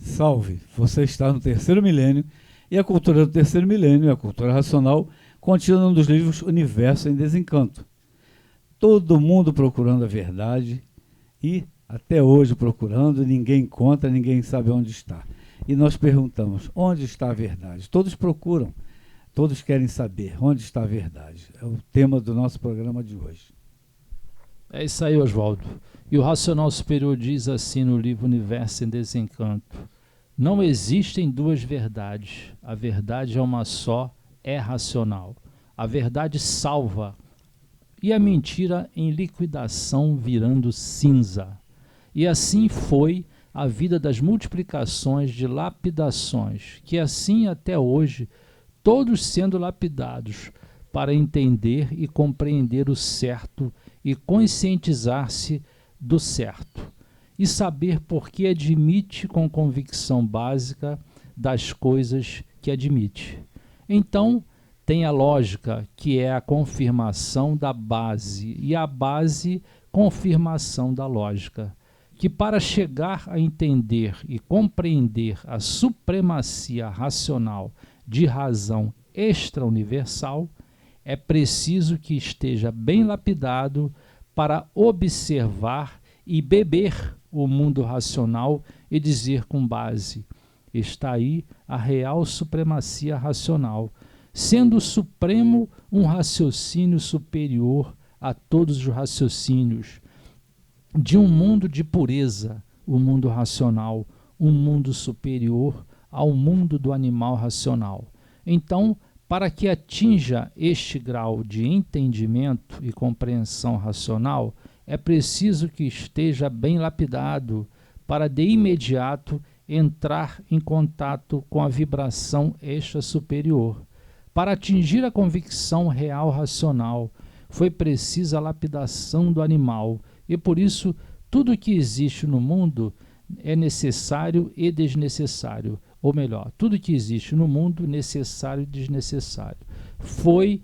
Salve! Você está no terceiro milênio e a cultura do terceiro milênio, a cultura racional, contida um dos livros Universo em Desencanto. Todo mundo procurando a verdade e até hoje procurando, ninguém encontra, ninguém sabe onde está. E nós perguntamos, onde está a verdade? Todos procuram, todos querem saber onde está a verdade. É o tema do nosso programa de hoje. É isso aí, Oswaldo. E o Racional Superior diz assim no livro Universo em Desencanto: não existem duas verdades. A verdade é uma só, é racional. A verdade salva e a mentira em liquidação virando cinza. E assim foi a vida das multiplicações de lapidações, que assim até hoje, todos sendo lapidados para entender e compreender o certo e conscientizar-se do certo, e saber por que admite com convicção básica das coisas que admite. Então, tem a lógica, que é a confirmação da base, e a base, confirmação da lógica, que para chegar a entender e compreender a supremacia racional de razão extra-universal, é preciso que esteja bem lapidado para observar e beber o mundo racional e dizer com base: está aí a real supremacia racional, sendo o supremo um raciocínio superior a todos os raciocínios, de um mundo de pureza, o mundo racional, um mundo superior ao mundo do animal racional. Então, para que atinja este grau de entendimento e compreensão racional, é preciso que esteja bem lapidado para de imediato entrar em contato com a vibração extra superior. Para atingir a convicção real racional, foi precisa a lapidação do animal, e por isso tudo que existe no mundo é necessário e desnecessário. Ou melhor, tudo que existe no mundo, necessário e desnecessário, foi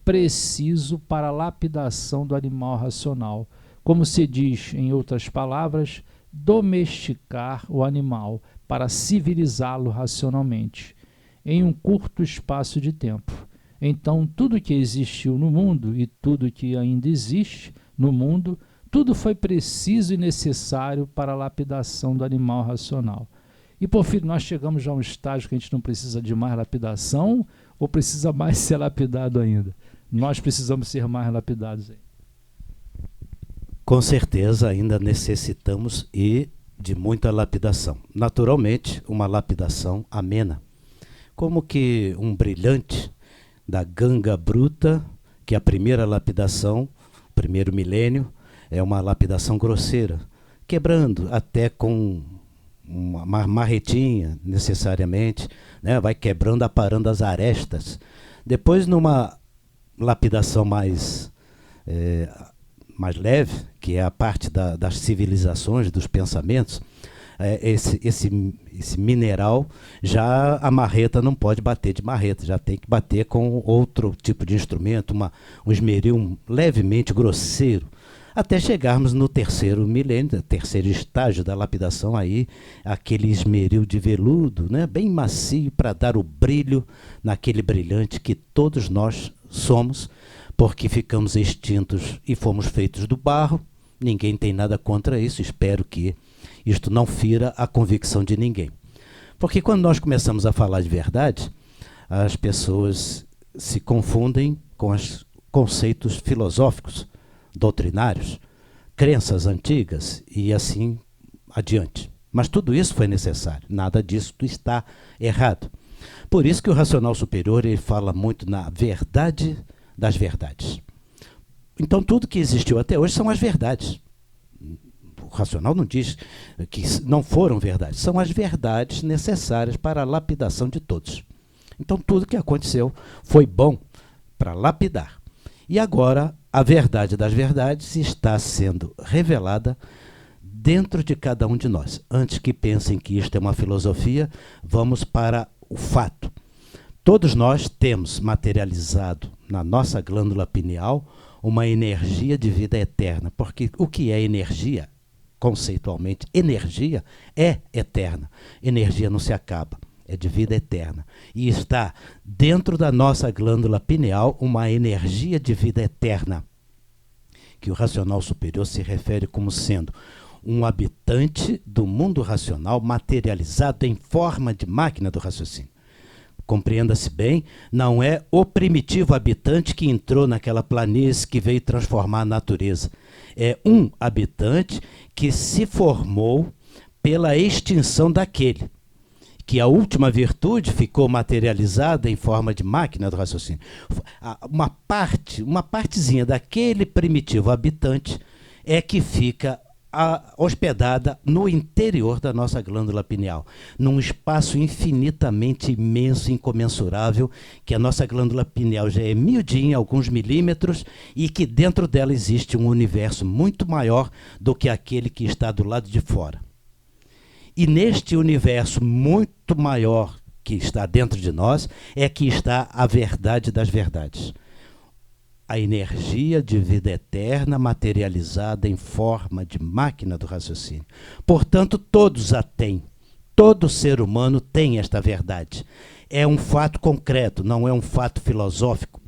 preciso para a lapidação do animal racional. Como se diz, em outras palavras, domesticar o animal para civilizá-lo racionalmente, em um curto espaço de tempo. Então, tudo que existiu no mundo e tudo que ainda existe no mundo, tudo foi preciso e necessário para a lapidação do animal racional. E, por fim, nós chegamos a um estágio que a gente não precisa de mais lapidação ou precisa mais ser lapidado ainda? Nós precisamos ser mais lapidados ainda. Com certeza ainda necessitamos de muita lapidação. Naturalmente, uma lapidação amena. Como que um brilhante da ganga bruta, que é a primeira lapidação, primeiro milênio, é uma lapidação grosseira, quebrando até com uma marretinha, necessariamente, né? Vai quebrando, aparando as arestas. Depois, numa lapidação mais leve, que é a parte das civilizações, dos pensamentos, esse mineral, já a marreta não pode bater de marreta, já tem que bater com outro tipo de instrumento, um esmeril levemente grosseiro, até chegarmos no terceiro milênio, terceiro estágio da lapidação, aí aquele esmeril de veludo, né, bem macio, para dar o brilho naquele brilhante que todos nós somos, porque ficamos extintos e fomos feitos do barro. Ninguém tem nada contra isso, espero que isto não fira a convicção de ninguém. Porque quando nós começamos a falar de verdade, as pessoas se confundem com os conceitos filosóficos, doutrinários, crenças antigas e assim adiante. Mas tudo isso foi necessário, nada disso está errado. Por isso que o racional superior ele fala muito na verdade das verdades. Então tudo que existiu até hoje são as verdades. O racional não diz que não foram verdades, são as verdades necessárias para a lapidação de todos. Então tudo que aconteceu foi bom para lapidar. E agora a verdade das verdades está sendo revelada dentro de cada um de nós. Antes que pensem que isto é uma filosofia, vamos para o fato. Todos nós temos materializado na nossa glândula pineal uma energia de vida eterna, porque o que é energia? conceitualmente, energia é eterna. Energia não se acaba, é de vida eterna. E está dentro da nossa glândula pineal uma energia de vida eterna, que o racional superior se refere como sendo um habitante do mundo racional materializado em forma de máquina do raciocínio. Compreenda-se bem, não é o primitivo habitante que entrou naquela planície que veio transformar a natureza. É um habitante que se formou pela extinção daquele, que a última virtude ficou materializada em forma de máquina do raciocínio. Uma partezinha daquele primitivo habitante é que fica hospedada no interior da nossa glândula pineal, num espaço infinitamente imenso, incomensurável, que a nossa glândula pineal já é miudinha, alguns milímetros, e que dentro dela existe um universo muito maior do que aquele que está do lado de fora. E neste universo muito maior que está dentro de nós é que está a verdade das verdades. A energia de vida eterna materializada em forma de máquina do raciocínio. Portanto, todos a têm. Todo ser humano tem esta verdade. É um fato concreto, não é um fato filosófico.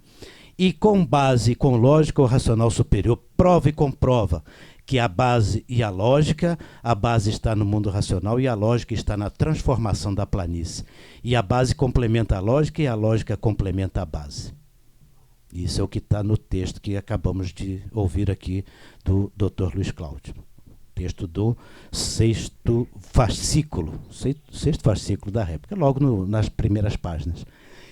E com base, com lógica, o racional superior prova e comprova que a base e a base está no mundo racional e a lógica está na transformação da planície. E a base complementa a lógica e a lógica complementa a base. Isso é o que está no texto que acabamos de ouvir aqui do Dr. Luiz Cláudio. Texto do sexto fascículo da réplica, logo nas primeiras páginas.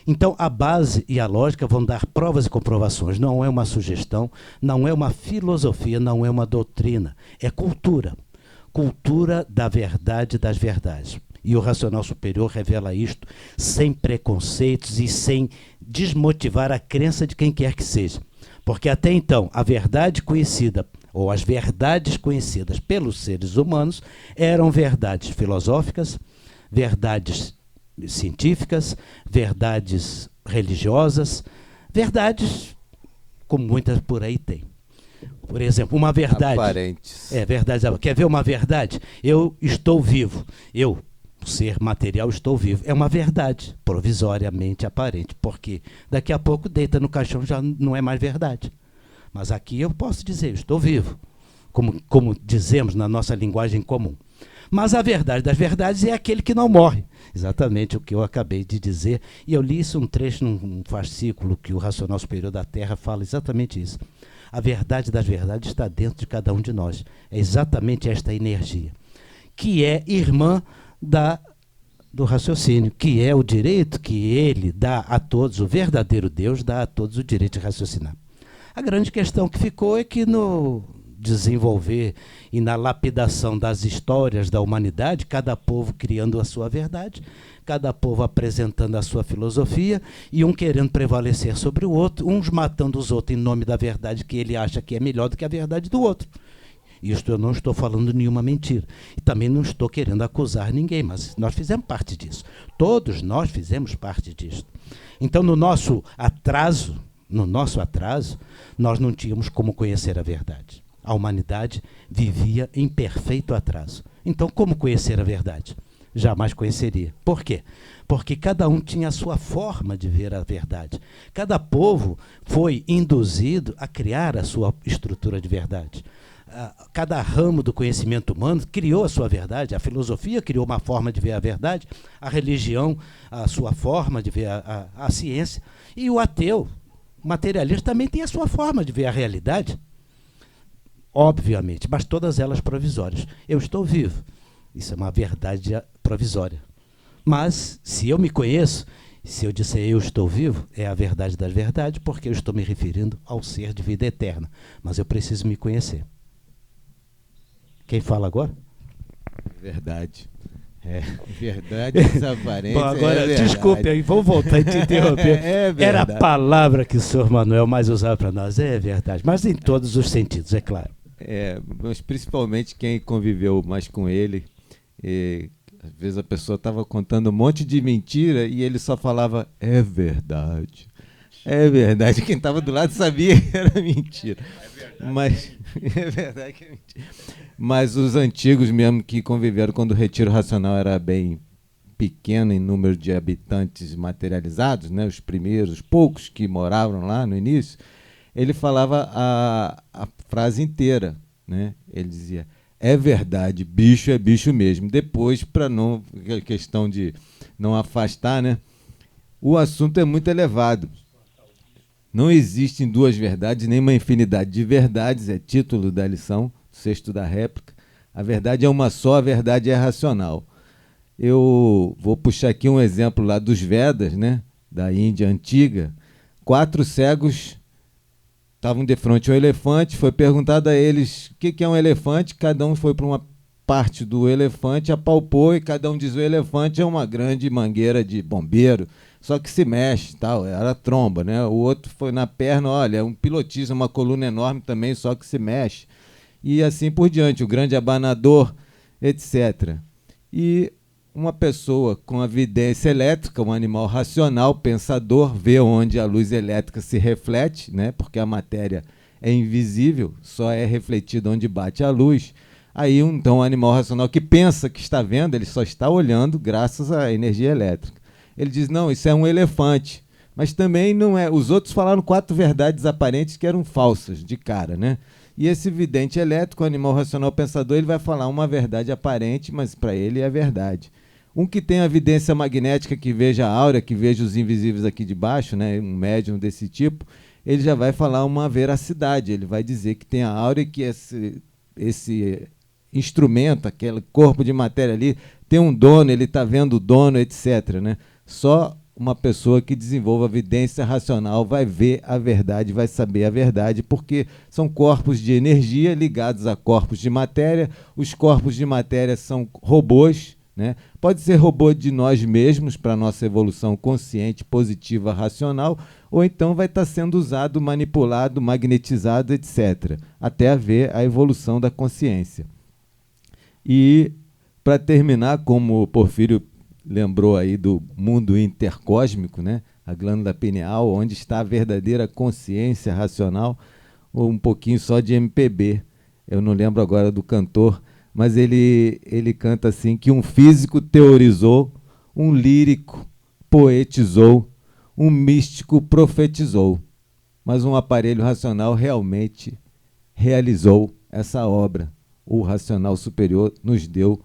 Então, a base e a lógica vão dar provas e comprovações. Não é uma sugestão, não é uma filosofia, não é uma doutrina. É cultura. Cultura da verdade das verdades. E o racional superior revela isto sem preconceitos e sem desmotivar a crença de quem quer que seja. Porque até então, a verdade conhecida, ou as verdades conhecidas pelos seres humanos, eram verdades filosóficas, verdades científicas, verdades religiosas, verdades como muitas por aí tem. Por exemplo, uma verdade... aparentes. Verdade. Quer ver uma verdade? Eu estou vivo. Eu, ser material, estou vivo. É uma verdade provisoriamente aparente, porque daqui a pouco deita no caixão já não é mais verdade. Mas aqui eu posso dizer, eu estou vivo, como dizemos na nossa linguagem comum. Mas a verdade das verdades é aquele que não morre. Exatamente o que eu acabei de dizer. E eu li isso um trecho num fascículo que o Racional Superior da Terra fala exatamente isso. A verdade das verdades está dentro de cada um de nós. É exatamente esta energia, que é irmã do raciocínio, que é o direito que ele dá a todos, o verdadeiro Deus dá a todos o direito de raciocinar. A grande questão que ficou é que no desenvolver e na lapidação das histórias da humanidade, cada povo criando a sua verdade, cada povo apresentando a sua filosofia e um querendo prevalecer sobre o outro, uns matando os outros em nome da verdade que ele acha que é melhor do que a verdade do outro. Isto eu não estou falando nenhuma mentira. E também não estou querendo acusar ninguém, mas nós fizemos parte disso. Todos nós fizemos parte disso. Então, no nosso atraso, nós não tínhamos como conhecer a verdade. A humanidade vivia em perfeito atraso. Então, como conhecer a verdade? Jamais conheceria. Por quê? Porque cada um tinha a sua forma de ver a verdade. Cada povo foi induzido a criar a sua estrutura de verdade. Cada ramo do conhecimento humano criou a sua verdade. A filosofia criou uma forma de ver a verdade, a religião, a sua forma de ver a ciência. E o ateu, o materialista, também tem a sua forma de ver a realidade. Obviamente, mas todas elas provisórias. Eu estou vivo. Isso é uma verdade provisória. Mas, se eu me conheço, se eu disser eu estou vivo, é a verdade das verdades, porque eu estou me referindo ao ser de vida eterna. Mas eu preciso me conhecer. Quem fala agora? Verdade. Verdades aparentes. Bom, agora, desculpe, aí, vou voltar e te interromper. Era a palavra que o senhor Manuel mais usava para nós. É verdade, mas em todos os sentidos, é claro. Mas principalmente quem conviveu mais com ele. Às vezes a pessoa estava contando um monte de mentira e ele só falava, é verdade. É verdade, quem estava do lado sabia que era mentira. Mas é verdade que é mentira. Mas os antigos mesmo que conviveram quando o retiro racional era bem pequeno em número de habitantes materializados, né, os primeiros, os poucos que moravam lá no início, ele falava a frase inteira, né? Ele dizia: é verdade, bicho é bicho mesmo. Depois, para não, questão de não afastar, né? O assunto é muito elevado. Não existem duas verdades, nem uma infinidade de verdades, é título da lição, sexto da réplica. A verdade é uma só, a verdade é racional. Eu vou puxar aqui um exemplo lá dos Vedas, né, da Índia antiga. 4 cegos estavam de frente a um elefante, foi perguntado a eles o que é um elefante, cada um foi para uma parte do elefante, apalpou, e cada um diz: o elefante é uma grande mangueira de bombeiro, só que se mexe, tal, era tromba, né? O outro foi na perna: olha, é um pilotismo, uma coluna enorme também, só que se mexe. E assim por diante, o grande abanador, etc. E uma pessoa com a vidência elétrica, um animal racional, pensador, vê onde a luz elétrica se reflete, né? Porque a matéria é invisível, só é refletida onde bate a luz. Aí, então, um animal racional que pensa que está vendo, ele só está olhando graças à energia elétrica. Ele diz: não, isso é um elefante. Mas também não é. Os outros falaram 4 verdades aparentes que eram falsas, de cara, né? E esse vidente elétrico, o animal racional pensador, ele vai falar uma verdade aparente, mas para ele é verdade. Um que tem a vidência magnética, que veja a áurea, que veja os invisíveis aqui de baixo, né? Um médium desse tipo, ele já vai falar uma veracidade. Ele vai dizer que tem a áurea e que esse instrumento, aquele corpo de matéria ali, tem um dono, ele está vendo o dono, etc., né? Só uma pessoa que desenvolva a vidência racional vai ver a verdade, vai saber a verdade, porque são corpos de energia ligados a corpos de matéria. Os corpos de matéria são robôs, né? Pode ser robô de nós mesmos para a nossa evolução consciente, positiva, racional, ou então vai estar sendo usado, manipulado, magnetizado, etc., até haver a evolução da consciência. E, para terminar, como o Porfírio lembrou aí do mundo intercósmico, né? A glândula pineal, onde está a verdadeira consciência racional, ou um pouquinho só de MPB. Eu não lembro agora do cantor, mas ele canta assim, que um físico teorizou, um lírico poetizou, um místico profetizou, mas um aparelho racional realmente realizou essa obra. O racional superior nos deu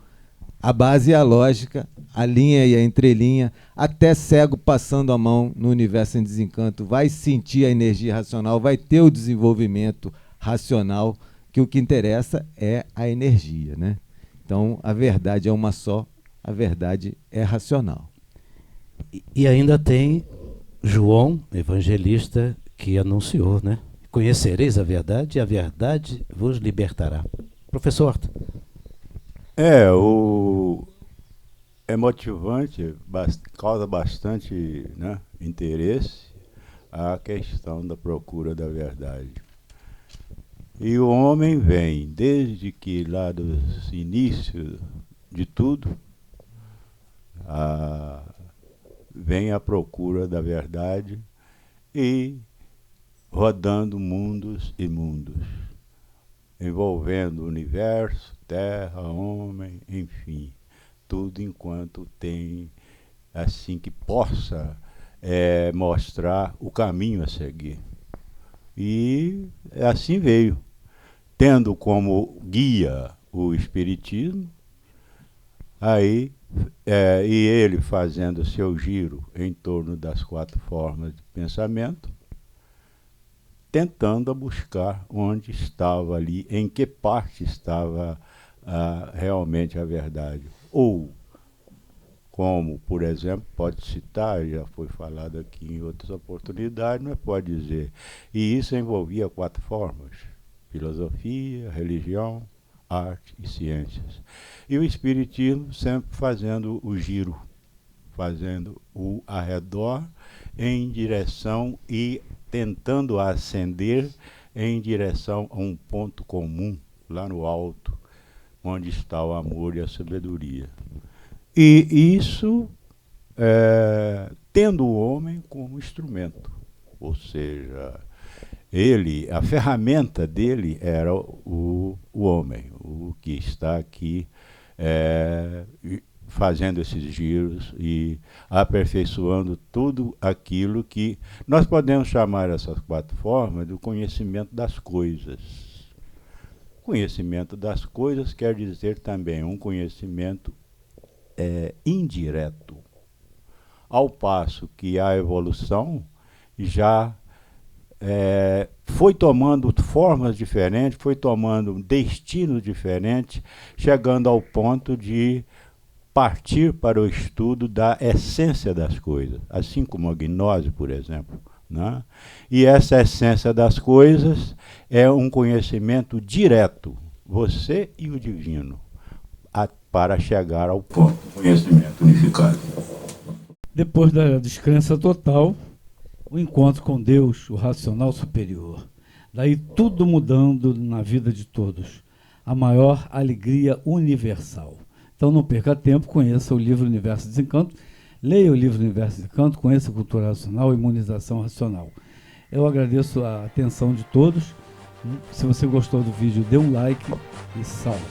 a base e a lógica, a linha e a entrelinha. Até cego passando a mão no universo em desencanto vai sentir a energia racional, vai ter o desenvolvimento racional, que o que interessa é a energia, né? Então, a verdade é uma só, a verdade é racional. E ainda tem João, evangelista, que anunciou, né? Conhecereis a verdade e a verdade vos libertará. Professor Horta. É motivante, causa bastante, né, interesse a questão da procura da verdade. E o homem vem, desde que lá dos inícios de tudo, vem à procura da verdade e rodando mundos e mundos, envolvendo o universo, terra, homem, enfim, tudo enquanto tem, assim, que possa mostrar o caminho a seguir. E assim veio, tendo como guia o Espiritismo, aí, e ele fazendo seu giro em torno das 4 formas de pensamento, tentando buscar onde estava ali, em que parte estava realmente a verdade. Ou, como, por exemplo, pode citar, já foi falado aqui em outras oportunidades, mas pode dizer, e isso envolvia 4 formas: filosofia, religião, arte e ciências. E o Espiritismo sempre fazendo o giro, fazendo o arredor em direção e tentando ascender em direção a um ponto comum, lá no alto, onde está o amor e a sabedoria. E isso tendo o homem como instrumento. ou seja, ele, a ferramenta dele era o homem, o que está aqui fazendo esses giros e aperfeiçoando tudo aquilo que nós podemos chamar essas 4 formas do conhecimento das coisas. Conhecimento das coisas quer dizer também um conhecimento indireto, ao passo que a evolução já foi tomando formas diferentes, foi tomando destinos diferentes, chegando ao ponto de partir para o estudo da essência das coisas, assim como a gnose, por exemplo, né? E essa essência das coisas é um conhecimento direto, você e o divino, para chegar ao ponto do conhecimento unificado. Depois da descrença total, o encontro com Deus, o racional superior. Daí tudo mudando na vida de todos. A maior alegria universal. Então não perca tempo, conheça o livro Universo Desencanto, leia o livro Universo Desencanto, conheça a cultura racional, imunização racional. Eu agradeço a atenção de todos. Se você gostou do vídeo, dê um like e salve.